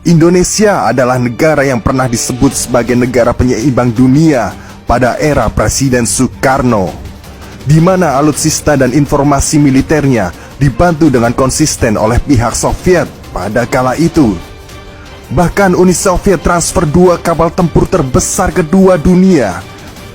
Indonesia adalah negara yang pernah disebut sebagai negara penyeimbang dunia pada era Presiden Soekarno, di mana alutsista dan informasi militernya dibantu dengan konsisten oleh pihak Soviet pada kala itu. Bahkan Uni Soviet transfer 2 kapal tempur terbesar kedua dunia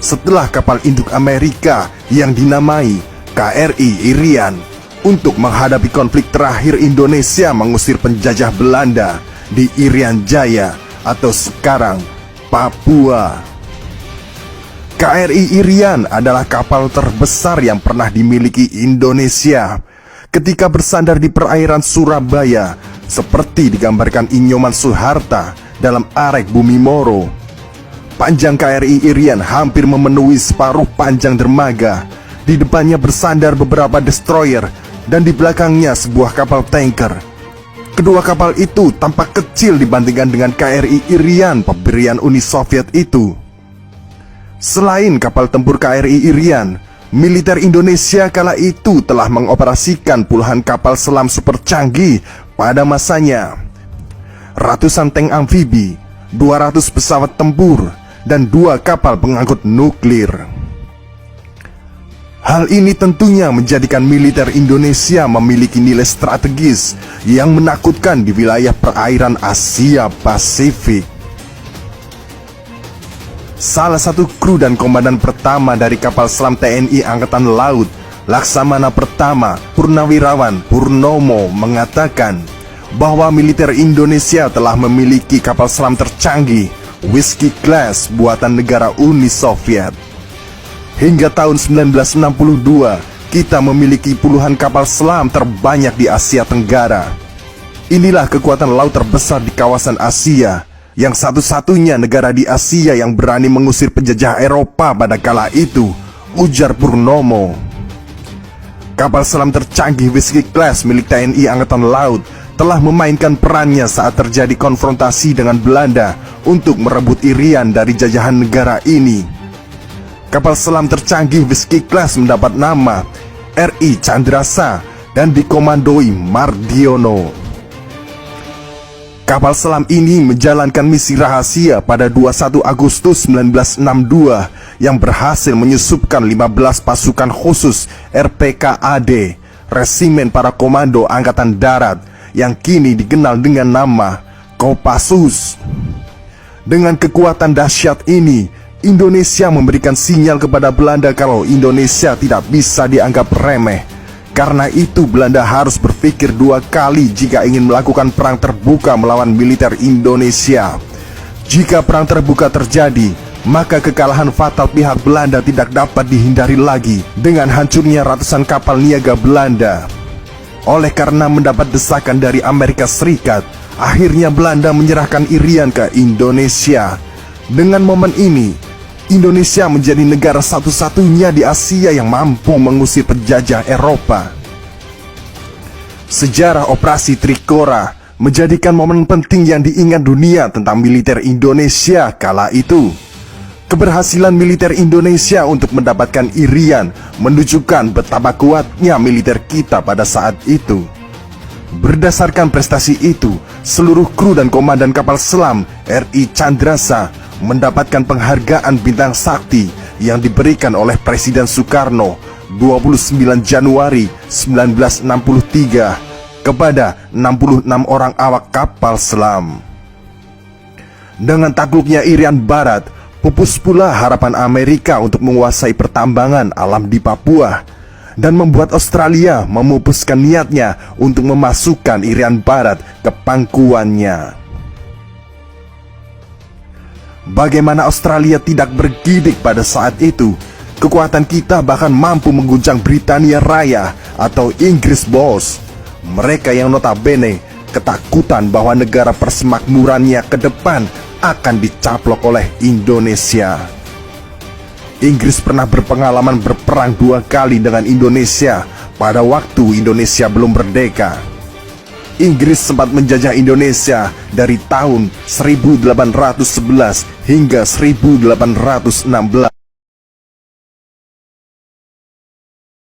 setelah kapal induk Amerika yang dinamai KRI Irian untuk menghadapi konflik terakhir Indonesia mengusir penjajah Belanda di Irian Jaya atau sekarang Papua. KRI Irian adalah kapal terbesar yang pernah dimiliki Indonesia ketika bersandar di perairan Surabaya, seperti digambarkan Inyoman Suharta dalam Arek Bumi Moro. Panjang KRI Irian hampir memenuhi separuh panjang dermaga. Di depannya bersandar beberapa destroyer dan di belakangnya sebuah kapal tanker. Kedua kapal itu tampak kecil dibandingkan dengan KRI Irian pemberian Uni Soviet itu. Selain kapal tempur KRI Irian, militer Indonesia kala itu telah mengoperasikan puluhan kapal selam super canggih pada masanya. Ratusan tank amfibi, 200 pesawat tempur, dan 2 kapal pengangkut nuklir. Hal ini tentunya menjadikan militer Indonesia memiliki nilai strategis yang menakutkan di wilayah perairan Asia Pasifik. Salah satu kru dan komandan pertama dari kapal selam TNI Angkatan Laut, Laksamana Pertama Purnawirawan Purnomo, mengatakan bahwa militer Indonesia telah memiliki kapal selam tercanggih Whiskey Class buatan negara Uni Soviet. Hingga tahun 1962, kita memiliki puluhan kapal selam terbanyak di Asia Tenggara. Inilah kekuatan laut terbesar di kawasan Asia, yang satu-satunya negara di Asia yang berani mengusir penjajah Eropa pada kala itu, ujar Purnomo. Kapal selam tercanggih Whiskey Class milik TNI Angkatan Laut telah memainkan perannya saat terjadi konfrontasi dengan Belanda untuk merebut Irian dari jajahan negara ini. Kapal selam tercanggih Whiskey Class mendapat nama RI Chandrasa dan dikomandoi Mardiono. Kapal selam ini menjalankan misi rahasia pada 21 Agustus 1962 yang berhasil menyusupkan 15 pasukan khusus RPKAD, Resimen Para Komando Angkatan Darat, yang kini dikenal dengan nama Kopassus. Dengan kekuatan dahsyat ini, Indonesia memberikan sinyal kepada Belanda kalau Indonesia tidak bisa dianggap remeh. Karena itu Belanda harus berpikir 2 kali jika ingin melakukan perang terbuka melawan militer Indonesia. Jika perang terbuka terjadi, maka kekalahan fatal pihak Belanda tidak dapat dihindari lagi dengan hancurnya ratusan kapal niaga Belanda. Oleh karena mendapat desakan dari Amerika Serikat, akhirnya Belanda menyerahkan Irian ke Indonesia. Dengan momen ini, Indonesia menjadi negara satu-satunya di Asia yang mampu mengusir penjajah Eropa. Sejarah Operasi Trikora menjadikan momen penting yang diingat dunia tentang militer Indonesia kala itu. Keberhasilan militer Indonesia untuk mendapatkan Irian menunjukkan betapa kuatnya militer kita pada saat itu. Berdasarkan prestasi itu, seluruh kru dan komandan kapal selam RI Chandrasa mendapatkan penghargaan Bintang Sakti yang diberikan oleh Presiden Soekarno 29 Januari 1963 kepada 66 orang awak kapal selam. Dengan takluknya Irian Barat, pupus pula harapan Amerika untuk menguasai pertambangan alam di Papua dan membuat Australia memupuskan niatnya untuk memasukkan Irian Barat ke pangkuannya. Bagaimana Australia tidak bergidik pada saat itu? Kekuatan kita bahkan mampu mengguncang Britania Raya atau Inggris Bos. Mereka yang notabene ketakutan bahwa negara persemakmurannya ke depan akan dicaplok oleh Indonesia. Inggris pernah berpengalaman berperang 2 kali dengan Indonesia pada waktu Indonesia belum merdeka. Inggris sempat menjajah Indonesia dari tahun 1811 hingga 1816.